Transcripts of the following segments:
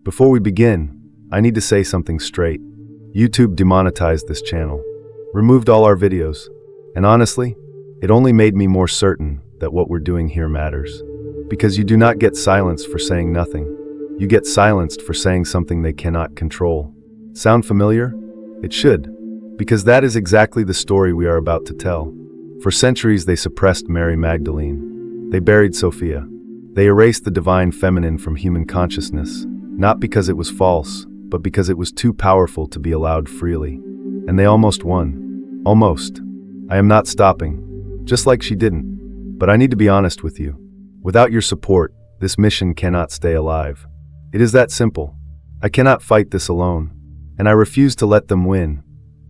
Before we begin, I need to say something straight. YouTube demonetized this channel, removed all our videos, and honestly, it only made me more certain that what we're doing here matters. Because you do not get silenced for saying nothing. You get silenced for saying something they cannot control. Sound familiar? It should, because that is exactly the story we are about to tell. For centuries they suppressed Mary Magdalene. They buried Sophia. They erased the divine feminine from human consciousness, not because it was false, but because it was too powerful to be allowed freely. And they almost won. Almost. I am not stopping. Just like she didn't. But I need to be honest with you. Without your support, this mission cannot stay alive. It is that simple. I cannot fight this alone. And I refuse to let them win.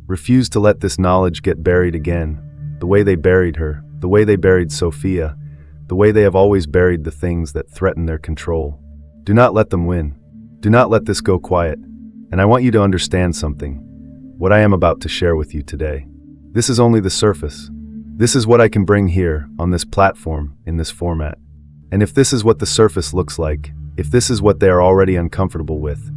Refuse to let this knowledge get buried again. The way they buried her, the way they buried Sophia, the way they have always buried the things that threaten their control. Do not let them win. Do not let this go quiet. And I want you to understand something. What I am about to share with you today. This is only the surface. This is what I can bring here, on this platform, in this format. And if this is what the surface looks like, if this is what they are already uncomfortable with,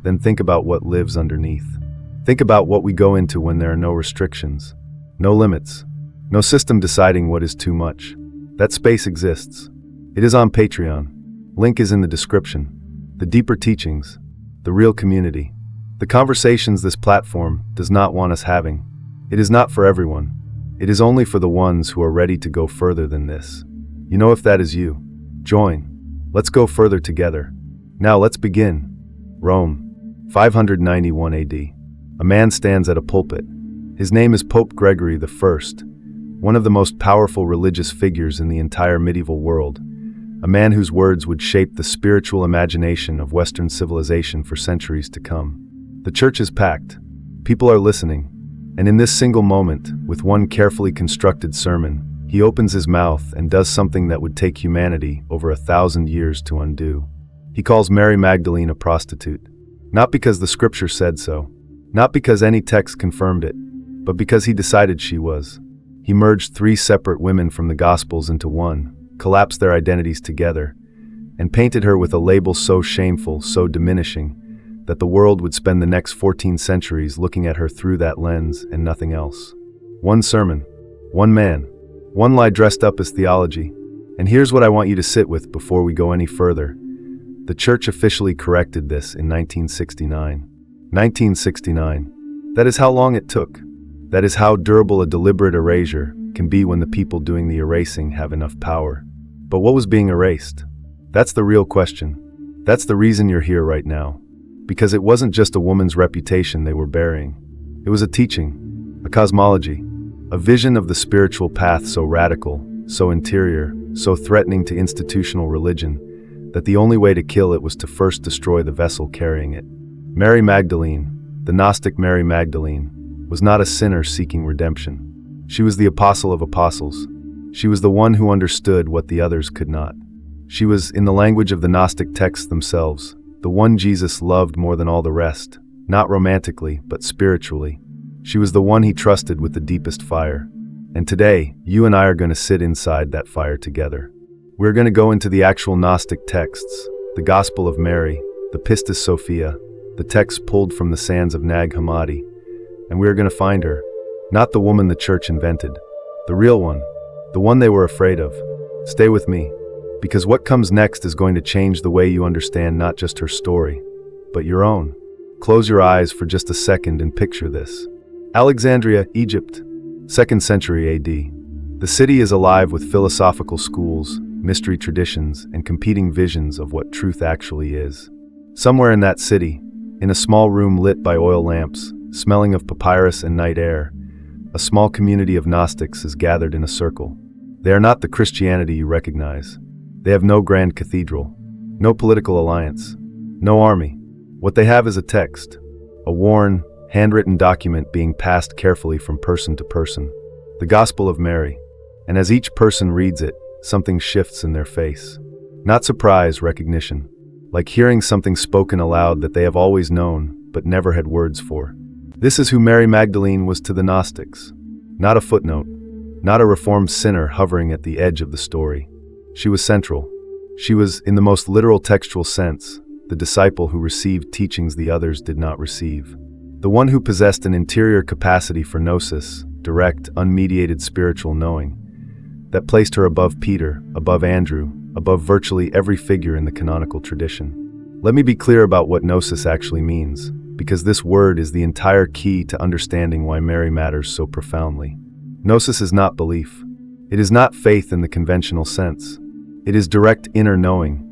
then think about what lives underneath. Think about what we go into when there are no restrictions, no limits, no system deciding what is too much. That space exists. It is on Patreon. Link is in the description. The deeper teachings, the real community, the conversations this platform does not want us having. It is not for everyone. It is only for the ones who are ready to go further than this. You know, if that is you, join. Let's go further together. Now let's begin. Rome, 591 AD. A man stands at a pulpit. His name is Pope Gregory I, one of the most powerful religious figures in the entire medieval world, a man whose words would shape the spiritual imagination of Western civilization for centuries to come. The church is packed. People are listening. And in this single moment, with one carefully constructed sermon, he opens his mouth and does something that would take humanity over 1,000 years to undo. He calls Mary Magdalene a prostitute. Not because the scripture said so, not because any text confirmed it, but because he decided she was. He merged 3 separate women from the Gospels into one, collapsed their identities together, and painted her with a label so shameful, so diminishing, that the world would spend the next 14 centuries looking at her through that lens and nothing else. One sermon, one man, one lie dressed up as theology. And here's what I want you to sit with before we go any further. The church officially corrected this in 1969. 1969. That is how long it took. That is how durable a deliberate erasure can be when the people doing the erasing have enough power. But what was being erased? That's the real question. That's the reason you're here right now. Because it wasn't just a woman's reputation they were burying. It was a teaching, a cosmology, a vision of the spiritual path so radical, so interior, so threatening to institutional religion, that the only way to kill it was to first destroy the vessel carrying it. Mary Magdalene, the Gnostic Mary Magdalene, was not a sinner seeking redemption. She was the apostle of apostles. She was the one who understood what the others could not. She was, in the language of the Gnostic texts themselves, the one Jesus loved more than all the rest, not romantically, but spiritually. She was the one he trusted with the deepest fire. And today, you and I are going to sit inside that fire together. We're going to go into the actual Gnostic texts, the Gospel of Mary, the Pistis Sophia, the texts pulled from the sands of Nag Hammadi, and we're going to find her, not the woman the church invented, the real one, the one they were afraid of. Stay with me, because what comes next is going to change the way you understand not just her story, but your own. Close your eyes for just a second and picture this. Alexandria, Egypt, 2nd century AD. The city is alive with philosophical schools, mystery traditions, and competing visions of what truth actually is. Somewhere in that city, in a small room lit by oil lamps, smelling of papyrus and night air, a small community of Gnostics is gathered in a circle. They are not the Christianity you recognize. They have no grand cathedral, no political alliance, no army. What they have is a text, a worn, handwritten document being passed carefully from person to person, the Gospel of Mary. And as each person reads it, something shifts in their face. Not surprise, recognition, like hearing something spoken aloud that they have always known but never had words for. This is who Mary Magdalene was to the Gnostics. Not a footnote, not a reformed sinner hovering at the edge of the story. She was central. She was, in the most literal textual sense, the disciple who received teachings the others did not receive. The one who possessed an interior capacity for gnosis, direct, unmediated spiritual knowing, that placed her above Peter, above Andrew, above virtually every figure in the canonical tradition. Let me be clear about what gnosis actually means, because this word is the entire key to understanding why Mary matters so profoundly. Gnosis is not belief. It is not faith in the conventional sense. It is direct inner knowing,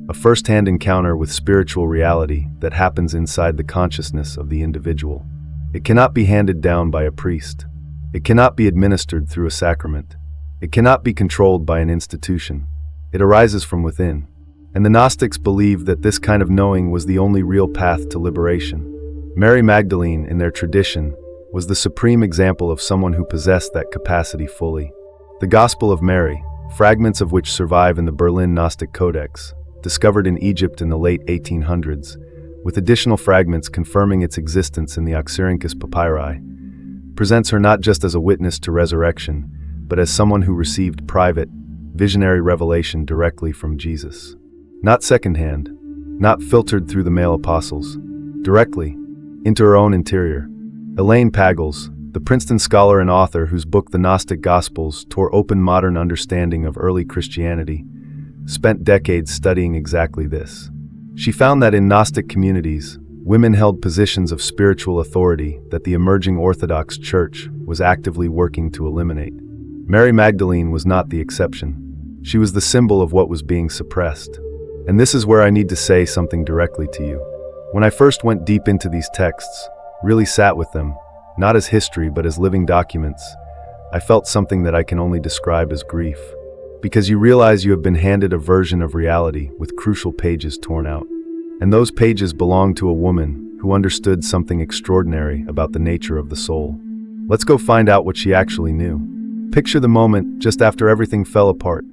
a first-hand encounter with spiritual reality that happens inside the consciousness of the individual. It cannot be handed down by a priest. It cannot be administered through a sacrament. It cannot be controlled by an institution. It arises from within. And the Gnostics believed that this kind of knowing was the only real path to liberation. Mary Magdalene, in their tradition, was the supreme example of someone who possessed that capacity fully. The Gospel of Mary, fragments of which survive in the Berlin Gnostic Codex, discovered in Egypt in the late 1800s, with additional fragments confirming its existence in the Oxyrhynchus papyri, presents her not just as a witness to resurrection, but as someone who received private, visionary revelation directly from Jesus. Not secondhand, not filtered through the male apostles, directly into her own interior. Elaine Pagels, the Princeton scholar and author whose book The Gnostic Gospels tore open modern understanding of early Christianity, spent decades studying exactly this. She found that in Gnostic communities, women held positions of spiritual authority that the emerging Orthodox Church was actively working to eliminate. Mary Magdalene was not the exception. She was the symbol of what was being suppressed. And this is where I need to say something directly to you. When I first went deep into these texts, really sat with them, not as history but as living documents, I felt something that I can only describe as grief. Because you realize you have been handed a version of reality with crucial pages torn out. And those pages belonged to a woman who understood something extraordinary about the nature of the soul. Let's go find out what she actually knew. Picture the moment just after everything fell apart.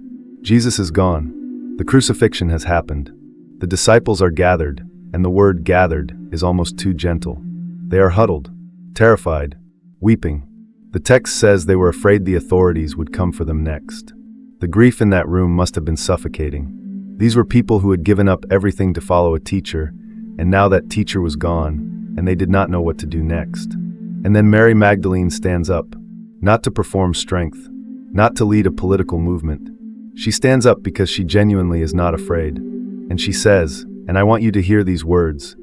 Jesus is gone. The crucifixion has happened. The disciples are gathered, and the word gathered is almost too gentle. They are huddled, terrified, weeping. The text says they were afraid the authorities would come for them next. The grief in that room must have been suffocating. These were people who had given up everything to follow a teacher, and now that teacher was gone, and they did not know what to do next. And then Mary Magdalene stands up, not to perform strength, not to lead a political movement. She stands up because she genuinely is not afraid. And she says, and I want you to hear these words,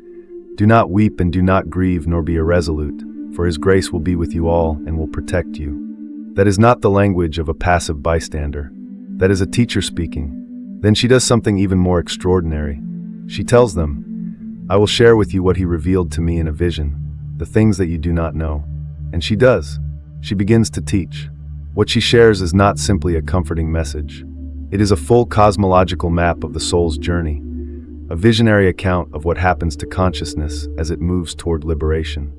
"Do not weep and do not grieve nor be irresolute, for his grace will be with you all and will protect you." That is not the language of a passive bystander. That is a teacher speaking. Then she does something even more extraordinary. She tells them, "I will share with you what he revealed to me in a vision, the things that you do not know." And she does. She begins to teach. What she shares is not simply a comforting message. It is a full cosmological map of the soul's journey, a visionary account of what happens to consciousness as it moves toward liberation.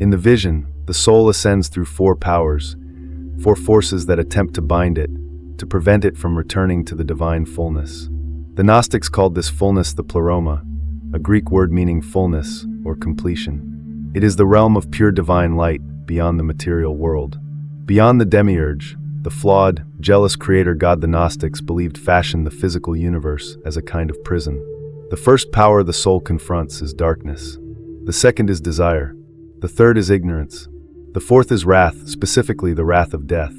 In the vision, the soul ascends through four powers, four forces that attempt to bind it, to prevent it from returning to the divine fullness. The Gnostics called this fullness the pleroma, a Greek word meaning fullness or completion. It is the realm of pure divine light beyond the material world. Beyond the demiurge, the flawed, jealous creator God the Gnostics believed fashioned the physical universe as a kind of prison. The first power the soul confronts is darkness. The second is desire. The third is ignorance. The fourth is wrath, specifically the wrath of death.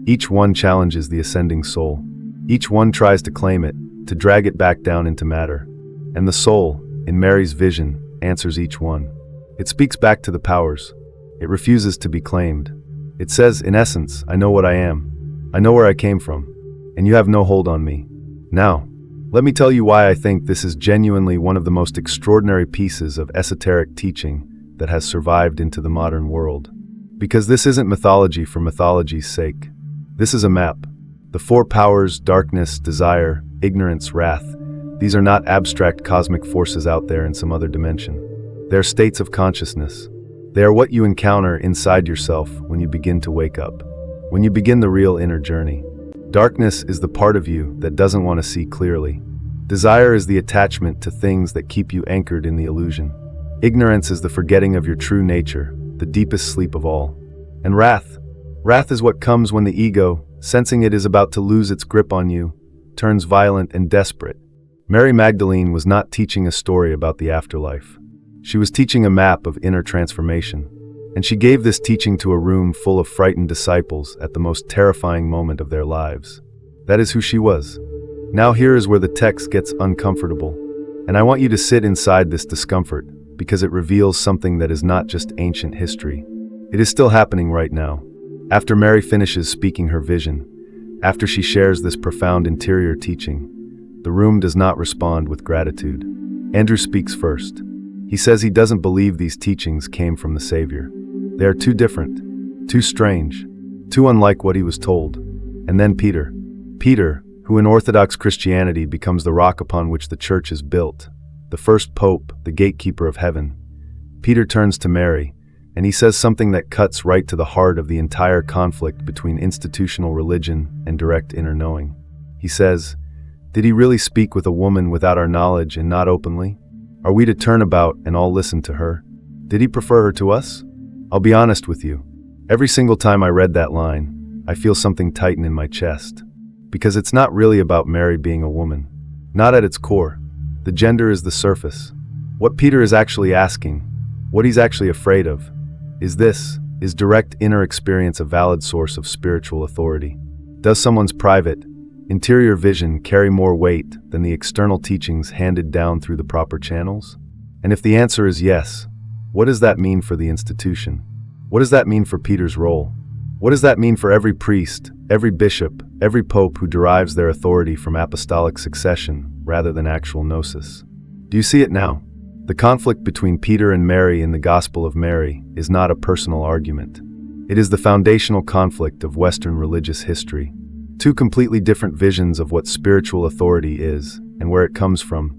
Each one challenges the ascending soul. Each one tries to claim it, to drag it back down into matter. And the soul, in Mary's vision, answers each one. It speaks back to the powers. It refuses to be claimed. It says, in essence, I know what I am. I know where I came from. And you have no hold on me. Now, let me tell you why I think this is genuinely one of the most extraordinary pieces of esoteric teaching that has survived into the modern world. Because this isn't mythology for mythology's sake. This is a map. The four powers, darkness, desire, ignorance, wrath, these are not abstract cosmic forces out there in some other dimension. They are states of consciousness. They are what you encounter inside yourself when you begin to wake up, when you begin the real inner journey. Darkness is the part of you that doesn't want to see clearly. Desire is the attachment to things that keep you anchored in the illusion. Ignorance is the forgetting of your true nature, the deepest sleep of all. And wrath is what comes when the ego, sensing it is about to lose its grip on you, turns violent and desperate. Mary Magdalene was not teaching a story about the afterlife. She was teaching a map of inner transformation. And she gave this teaching to a room full of frightened disciples at the most terrifying moment of their lives. That is who she was. Now here is where the text gets uncomfortable. And I want you to sit inside this discomfort, because it reveals something that is not just ancient history. It is still happening right now. After Mary finishes speaking her vision, after she shares this profound interior teaching, the room does not respond with gratitude. Andrew speaks first. He says he doesn't believe these teachings came from the Savior. They are too different, too strange, too unlike what he was told. And then Peter, who in Orthodox Christianity becomes the rock upon which the church is built, the first pope, the gatekeeper of heaven. Peter turns to Mary, and he says something that cuts right to the heart of the entire conflict between institutional religion and direct inner knowing. He says, "Did he really speak with a woman without our knowledge and not openly? Are we to turn about and all listen to her? Did he prefer her to us?" I'll be honest with you. Every single time I read that line, I feel something tighten in my chest. Because it's not really about Mary being a woman. Not at its core. The gender is the surface. What Peter is actually asking, what he's actually afraid of, is direct inner experience a valid source of spiritual authority? Does someone's private, interior vision carry more weight than the external teachings handed down through the proper channels? And if the answer is yes, what does that mean for the institution? What does that mean for Peter's role? What does that mean for every priest, every bishop, every pope who derives their authority from apostolic succession rather than actual gnosis? Do you see it now? The conflict between Peter and Mary in the Gospel of Mary is not a personal argument. It is the foundational conflict of Western religious history. Two completely different visions of what spiritual authority is and where it comes from,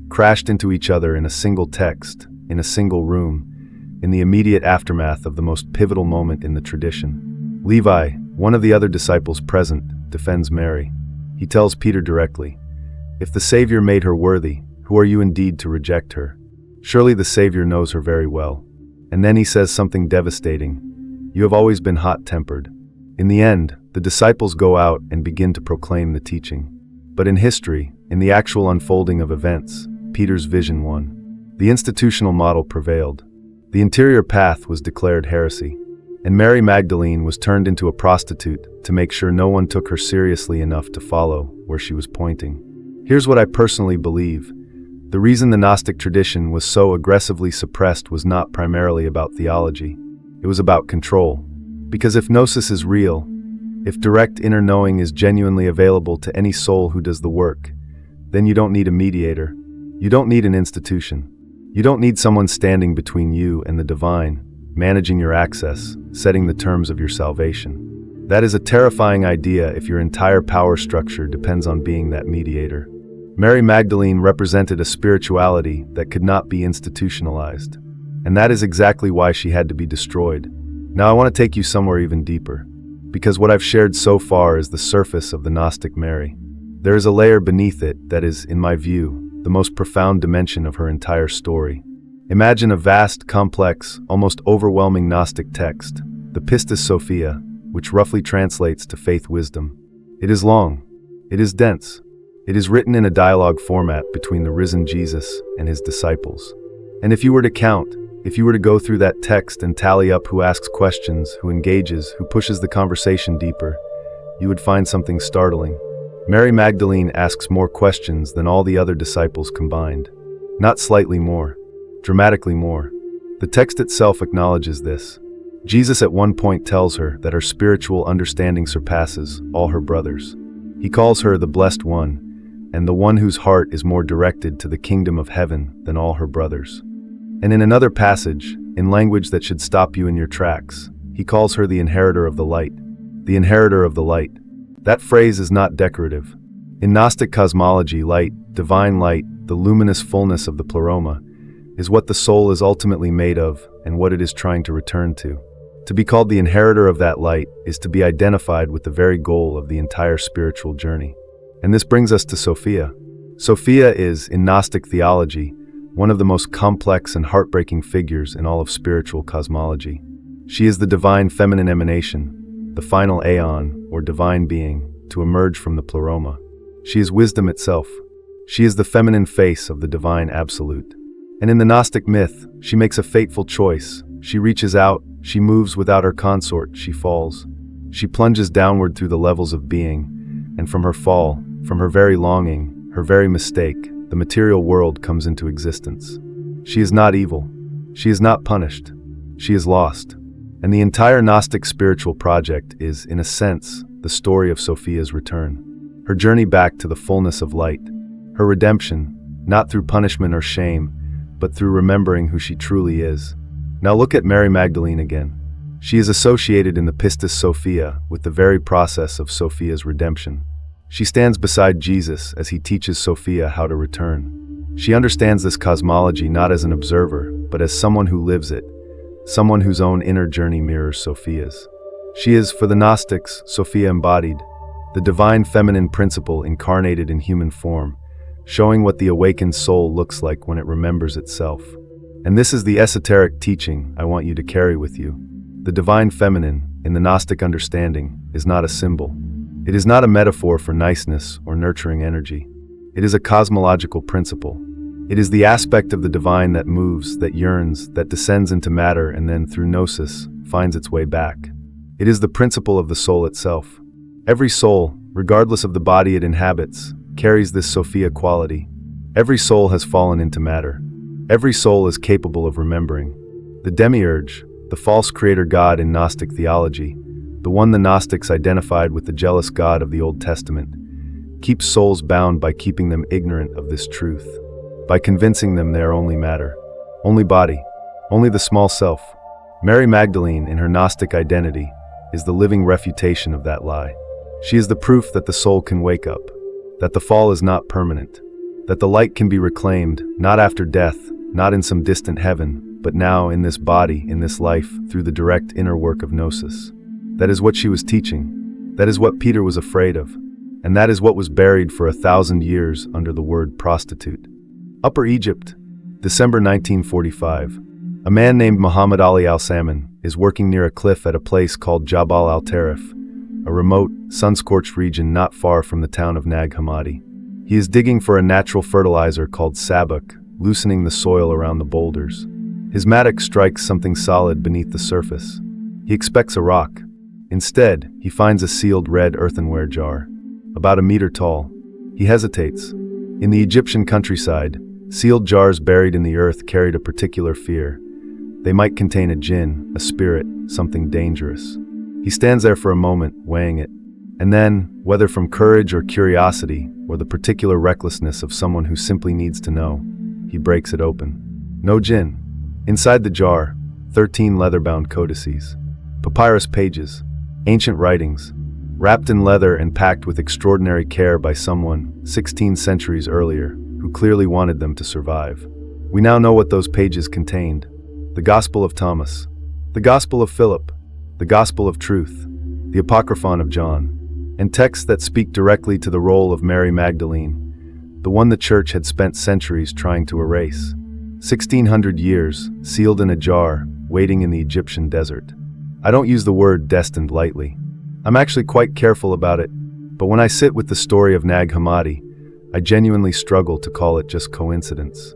crashed into each other in a single text, in a single room, in the immediate aftermath of the most pivotal moment in the tradition. Levi, one of the other disciples present, defends Mary. He tells Peter directly, "If the Savior made her worthy, who are you indeed to reject her? Surely the Savior knows her very well." And then he says something devastating. "You have always been hot-tempered." In the end, the disciples go out and begin to proclaim the teaching. But in history, in the actual unfolding of events, Peter's vision won. The institutional model prevailed. The interior path was declared heresy. And Mary Magdalene was turned into a prostitute to make sure no one took her seriously enough to follow where she was pointing. Here's what I personally believe. The reason the Gnostic tradition was so aggressively suppressed was not primarily about theology. It was about control. Because if gnosis is real, if direct inner knowing is genuinely available to any soul who does the work, then you don't need a mediator. You don't need an institution. You don't need someone standing between you and the divine, managing your access, setting the terms of your salvation. That is a terrifying idea if your entire power structure depends on being that mediator. Mary Magdalene represented a spirituality that could not be institutionalized. And that is exactly why she had to be destroyed. Now I want to take you somewhere even deeper. Because what I've shared so far is the surface of the Gnostic Mary. There is a layer beneath it that is, in my view, the most profound dimension of her entire story. Imagine a vast, complex, almost overwhelming Gnostic text, the Pistis Sophia, which roughly translates to faith wisdom. It is long. It is dense. It is written in a dialogue format between the risen Jesus and his disciples. And if you were to count, if you were to go through that text and tally up who asks questions, who engages, who pushes the conversation deeper, you would find something startling. Mary Magdalene asks more questions than all the other disciples combined. Not slightly more, dramatically more. The text itself acknowledges this. Jesus at one point tells her that her spiritual understanding surpasses all her brothers. He calls her the Blessed One, and the one whose heart is more directed to the kingdom of heaven than all her brothers. And in another passage, in language that should stop you in your tracks, he calls her the inheritor of the light. The inheritor of the light. That phrase is not decorative. In Gnostic cosmology, light, divine light, the luminous fullness of the pleroma, is what the soul is ultimately made of and what it is trying to return to. To be called the inheritor of that light is to be identified with the very goal of the entire spiritual journey. And this brings us to Sophia. Sophia is, in Gnostic theology, one of the most complex and heartbreaking figures in all of spiritual cosmology. She is the divine feminine emanation, the final aeon, or divine being, to emerge from the pleroma. She is wisdom itself. She is the feminine face of the divine absolute. And in the Gnostic myth, she makes a fateful choice. She reaches out, she moves without her consort, she falls. She plunges downward through the levels of being, and from her fall, from her very longing, her very mistake, the material world comes into existence. She is not evil. She is not punished. She is lost. And the entire Gnostic spiritual project is, in a sense, the story of Sophia's return. Her journey back to the fullness of light. Her redemption, not through punishment or shame, but through remembering who she truly is. Now look at Mary Magdalene again. She is associated in the Pistis Sophia with the very process of Sophia's redemption. She stands beside Jesus as he teaches Sophia how to return. She understands this cosmology not as an observer, but as someone who lives it, someone whose own inner journey mirrors Sophia's. She is, for the Gnostics, Sophia embodied, the divine feminine principle incarnated in human form, showing what the awakened soul looks like when it remembers itself. And this is the esoteric teaching I want you to carry with you. The divine feminine, in the Gnostic understanding, is not a symbol. It is not a metaphor for niceness or nurturing energy. It is a cosmological principle. It is the aspect of the divine that moves, that yearns, that descends into matter and then, through gnosis, finds its way back. It is the principle of the soul itself. Every soul, regardless of the body it inhabits, carries this Sophia quality. Every soul has fallen into matter. Every soul is capable of remembering. The demiurge, the false creator god in Gnostic theology, the one the Gnostics identified with the jealous God of the Old Testament, keeps souls bound by keeping them ignorant of this truth, by convincing them they are only matter, only body, only the small self. Mary Magdalene, in her Gnostic identity, is the living refutation of that lie. She is the proof that the soul can wake up, that the fall is not permanent, that the light can be reclaimed, not after death, not in some distant heaven, but now in this body, in this life, through the direct inner work of gnosis. That is what she was teaching. That is what Peter was afraid of. And that is what was buried for 1,000 years under the word prostitute. Upper Egypt, December 1945. A man named Muhammad Ali al-Salman is working near a cliff at a place called Jabal al-Tarif, a remote, sun-scorched region not far from the town of Nag Hammadi. He is digging for a natural fertilizer called sabak, loosening the soil around the boulders. His mattock strikes something solid beneath the surface. He expects a rock. Instead, he finds a sealed red earthenware jar, about a meter tall. He hesitates. In the Egyptian countryside, sealed jars buried in the earth carried a particular fear. They might contain a jinn, a spirit, something dangerous. He stands there for a moment, weighing it. And then, whether from courage or curiosity, or the particular recklessness of someone who simply needs to know, he breaks it open. No jinn. Inside the jar, 13 leather-bound codices, papyrus pages, ancient writings, wrapped in leather and packed with extraordinary care by someone 16 centuries earlier who clearly wanted them to survive. We now know what those pages contained. The Gospel of Thomas, the Gospel of Philip, the Gospel of Truth, the Apocryphon of John, and texts that speak directly to the role of Mary Magdalene, the one the Church had spent centuries trying to erase. 1,600 years, sealed in a jar, waiting in the Egyptian desert. I don't use the word destined lightly. I'm actually quite careful about it, but when I sit with the story of Nag Hammadi, I genuinely struggle to call it just coincidence.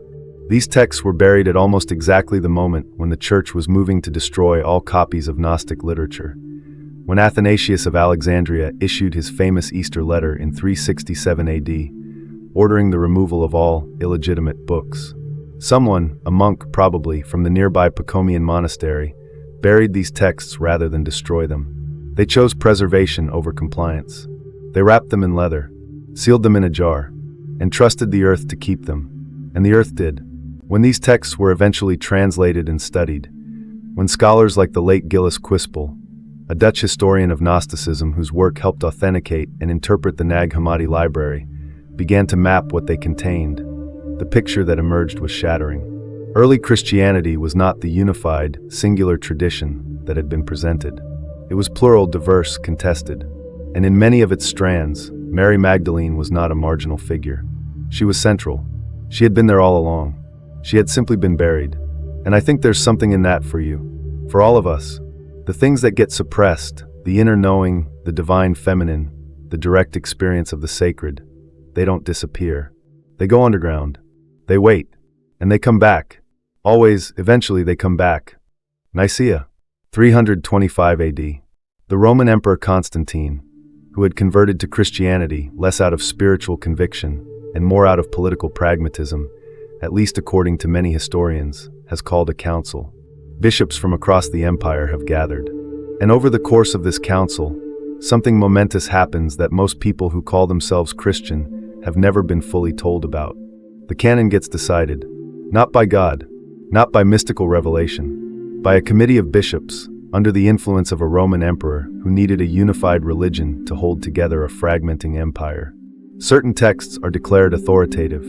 These texts were buried at almost exactly the moment when the Church was moving to destroy all copies of Gnostic literature, when Athanasius of Alexandria issued his famous Easter letter in 367 AD, ordering the removal of all illegitimate books. Someone, a monk probably from the nearby Pacomian monastery, buried these texts rather than destroy them. They chose preservation over compliance. They wrapped them in leather, sealed them in a jar, and trusted the earth to keep them. And the earth did. When these texts were eventually translated and studied, when scholars like the late Gilles Quispel, a Dutch historian of Gnosticism whose work helped authenticate and interpret the Nag Hammadi library, began to map what they contained, the picture that emerged was shattering. Early Christianity was not the unified, singular tradition that had been presented. It was plural, diverse, contested. And in many of its strands, Mary Magdalene was not a marginal figure. She was central. She had been there all along. She had simply been buried. And I think there's something in that for you. For all of us. The things that get suppressed, the inner knowing, the divine feminine, the direct experience of the sacred, they don't disappear. They go underground. They wait. And they come back. Always, eventually they come back. Nicaea, 325 AD. The Roman Emperor Constantine, who had converted to Christianity less out of spiritual conviction and more out of political pragmatism, at least according to many historians, has called a council. Bishops from across the empire have gathered. And over the course of this council, something momentous happens that most people who call themselves Christian have never been fully told about. The canon gets decided, not by God, not by mystical revelation, by a committee of bishops under the influence of a Roman emperor who needed a unified religion to hold together a fragmenting empire. Certain texts are declared authoritative,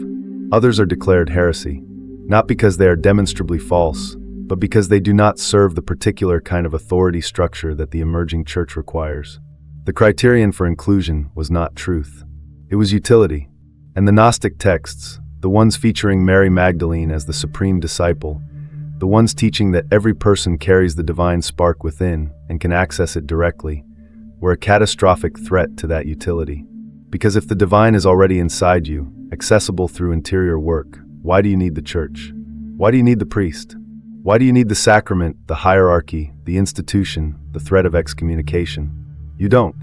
others are declared heresy, not because they are demonstrably false, but because they do not serve the particular kind of authority structure that the emerging church requires. The criterion for inclusion was not truth. It was utility. And the Gnostic texts, the ones featuring Mary Magdalene as the supreme disciple, the ones teaching that every person carries the divine spark within and can access it directly, were a catastrophic threat to that utility. Because if the divine is already inside you, accessible through interior work, why do you need the church? Why do you need the priest? Why do you need the sacrament, the hierarchy, the institution, the threat of excommunication? You don't.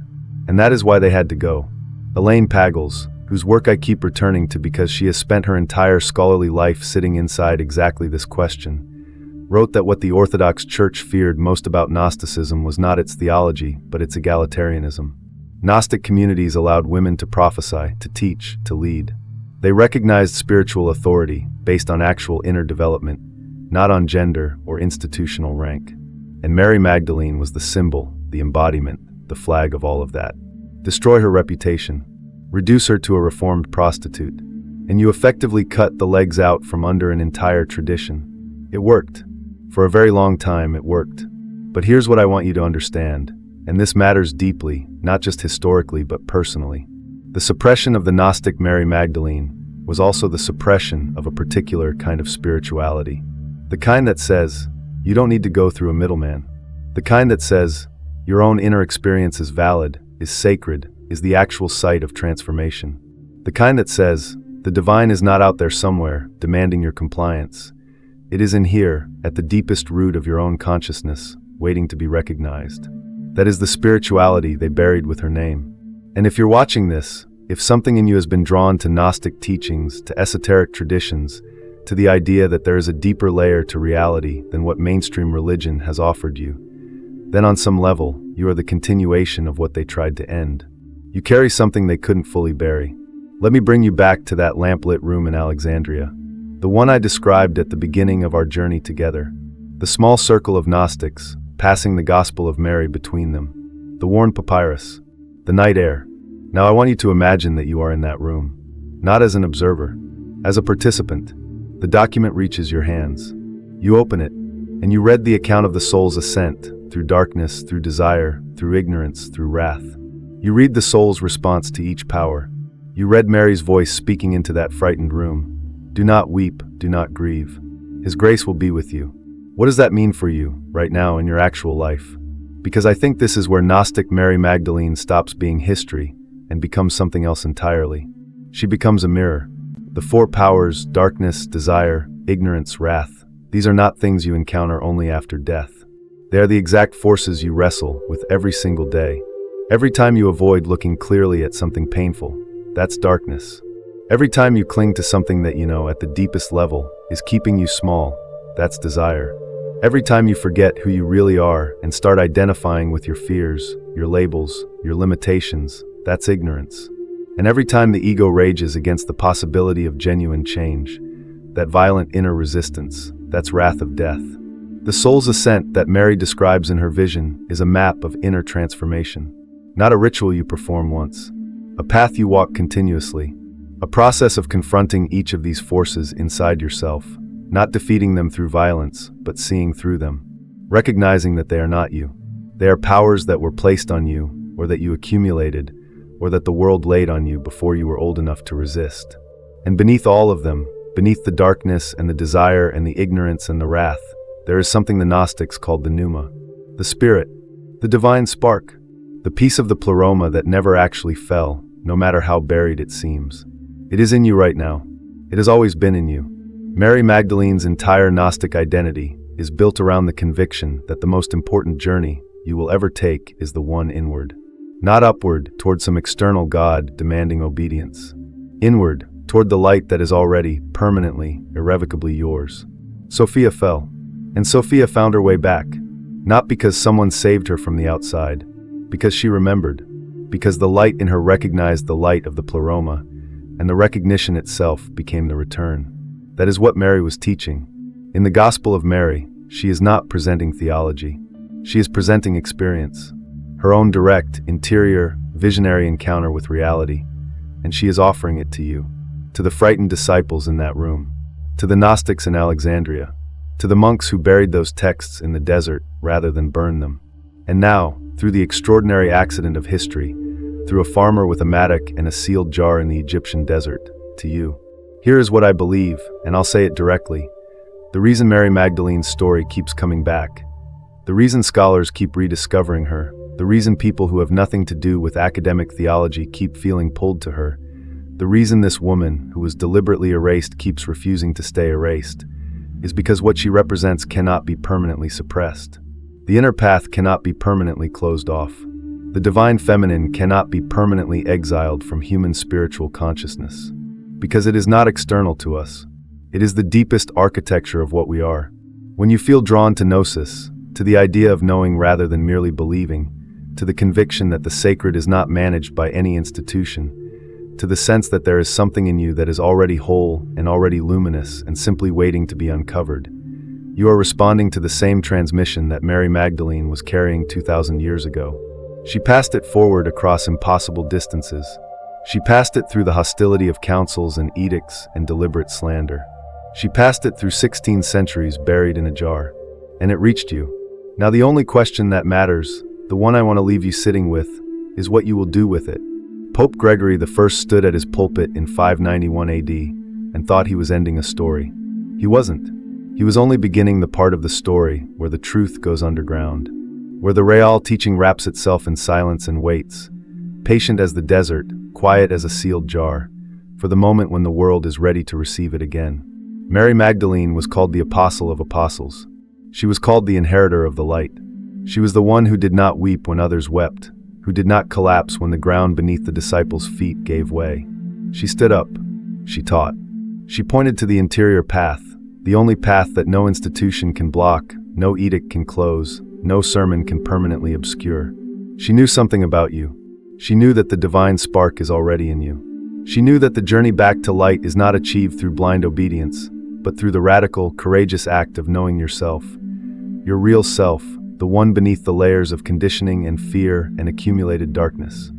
And that is why they had to go. Elaine Pagels, whose work I keep returning to because she has spent her entire scholarly life sitting inside exactly this question, wrote that what the Orthodox Church feared most about Gnosticism was not its theology, but its egalitarianism. Gnostic communities allowed women to prophesy, to teach, to lead. They recognized spiritual authority based on actual inner development, not on gender or institutional rank. And Mary Magdalene was the symbol, the embodiment, the flag of all of that. Destroy her reputation, reduce her to a reformed prostitute, and you effectively cut the legs out from under an entire tradition. It worked. For a very long time, it worked. But here's what I want you to understand, and this matters deeply, not just historically, but personally. The suppression of the Gnostic Mary Magdalene was also the suppression of a particular kind of spirituality. The kind that says, you don't need to go through a middleman. The kind that says, your own inner experience is valid, is sacred, is the actual site of transformation. The kind that says, the divine is not out there somewhere, demanding your compliance. It is in here, at the deepest root of your own consciousness, waiting to be recognized. That is the spirituality they buried with her name. And if you're watching this, if something in you has been drawn to Gnostic teachings, to esoteric traditions, to the idea that there is a deeper layer to reality than what mainstream religion has offered you, then on some level, you are the continuation of what they tried to end. You carry something they couldn't fully bury. Let me bring you back to that lamplit room in Alexandria, the one I described at the beginning of our journey together. The small circle of Gnostics, passing the Gospel of Mary between them. The worn papyrus. The night air. Now I want you to imagine that you are in that room. Not as an observer. As a participant. The document reaches your hands. You open it, and you read the account of the soul's ascent, through darkness, through desire, through ignorance, through wrath. You read the soul's response to each power. You read Mary's voice speaking into that frightened room. Do not weep, do not grieve. His grace will be with you. What does that mean for you, right now, in your actual life? Because I think this is where Gnostic Mary Magdalene stops being history and becomes something else entirely. She becomes a mirror. The four powers, darkness, desire, ignorance, wrath, these are not things you encounter only after death. They are the exact forces you wrestle with every single day. Every time you avoid looking clearly at something painful, that's darkness. Every time you cling to something that you know at the deepest level is keeping you small, that's desire. Every time you forget who you really are and start identifying with your fears, your labels, your limitations, that's ignorance. And every time the ego rages against the possibility of genuine change, that violent inner resistance, that's wrath of death. The soul's ascent that Mary describes in her vision is a map of inner transformation. Not a ritual you perform once. A path you walk continuously. A process of confronting each of these forces inside yourself, not defeating them through violence, but seeing through them. Recognizing that they are not you. They are powers that were placed on you, or that you accumulated, or that the world laid on you before you were old enough to resist. And beneath all of them, beneath the darkness and the desire and the ignorance and the wrath, there is something the Gnostics called the pneuma, the spirit, the divine spark, the piece of the pleroma that never actually fell, no matter how buried it seems. It is in you right now. It has always been in you. Mary Magdalene's entire Gnostic identity is built around the conviction that the most important journey you will ever take is the one inward. Not upward, toward some external God demanding obedience. Inward, toward the light that is already, permanently, irrevocably yours. Sophia fell. And Sophia found her way back. Not because someone saved her from the outside. Because she remembered. Because the light in her recognized the light of the pleroma, and the recognition itself became the return. That is what Mary was teaching. In the Gospel of Mary, she is not presenting theology. She is presenting experience. Her own direct, interior, visionary encounter with reality. And she is offering it to you. To the frightened disciples in that room. To the Gnostics in Alexandria. To the monks who buried those texts in the desert rather than burned them. And now, through the extraordinary accident of history, through a farmer with a mattock and a sealed jar in the Egyptian desert, to you. Here is what I believe, and I'll say it directly. The reason Mary Magdalene's story keeps coming back. The reason scholars keep rediscovering her. The reason people who have nothing to do with academic theology keep feeling pulled to her. The reason this woman, who was deliberately erased, keeps refusing to stay erased, is because what she represents cannot be permanently suppressed. The inner path cannot be permanently closed off. The divine feminine cannot be permanently exiled from human spiritual consciousness. Because it is not external to us. It is the deepest architecture of what we are. When you feel drawn to gnosis, to the idea of knowing rather than merely believing, to the conviction that the sacred is not managed by any institution, to the sense that there is something in you that is already whole and already luminous and simply waiting to be uncovered, you are responding to the same transmission that Mary Magdalene was carrying 2,000 years ago. She passed it forward across impossible distances. She passed it through the hostility of councils and edicts and deliberate slander. She passed it through 16 centuries buried in a jar. And it reached you. Now the only question that matters, the one I want to leave you sitting with, is what you will do with it. Pope Gregory I stood at his pulpit in 591 AD and thought he was ending a story. He wasn't. He was only beginning the part of the story where the truth goes underground, where the real teaching wraps itself in silence and waits, patient as the desert, quiet as a sealed jar, for the moment when the world is ready to receive it again. Mary Magdalene was called the Apostle of Apostles. She was called the inheritor of the light. She was the one who did not weep when others wept, who did not collapse when the ground beneath the disciples' feet gave way. She stood up. She taught. She pointed to the interior path, the only path that no institution can block, no edict can close, no sermon can permanently obscure. She knew something about you. She knew that the divine spark is already in you. She knew that the journey back to light is not achieved through blind obedience, but through the radical, courageous act of knowing yourself. Your real self, the one beneath the layers of conditioning and fear and accumulated darkness.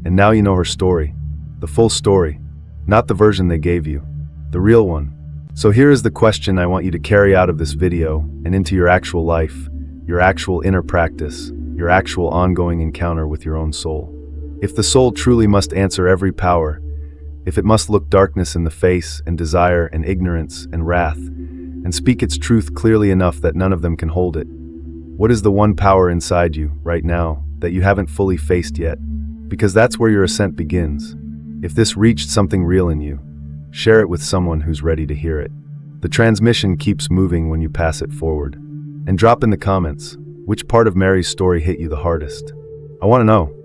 And now you know her story. The full story. Not the version they gave you. The real one. So here is the question I want you to carry out of this video and into your actual life, your actual inner practice, your actual ongoing encounter with your own soul. If the soul truly must answer every power, if it must look darkness in the face and desire and ignorance and wrath, and speak its truth clearly enough that none of them can hold it, what is the one power inside you, right now, that you haven't fully faced yet? Because that's where your ascent begins. If this reached something real in you, share it with someone who's ready to hear it. The transmission keeps moving when you pass it forward. And drop in the comments, which part of Mary's story hit you the hardest? I want to know.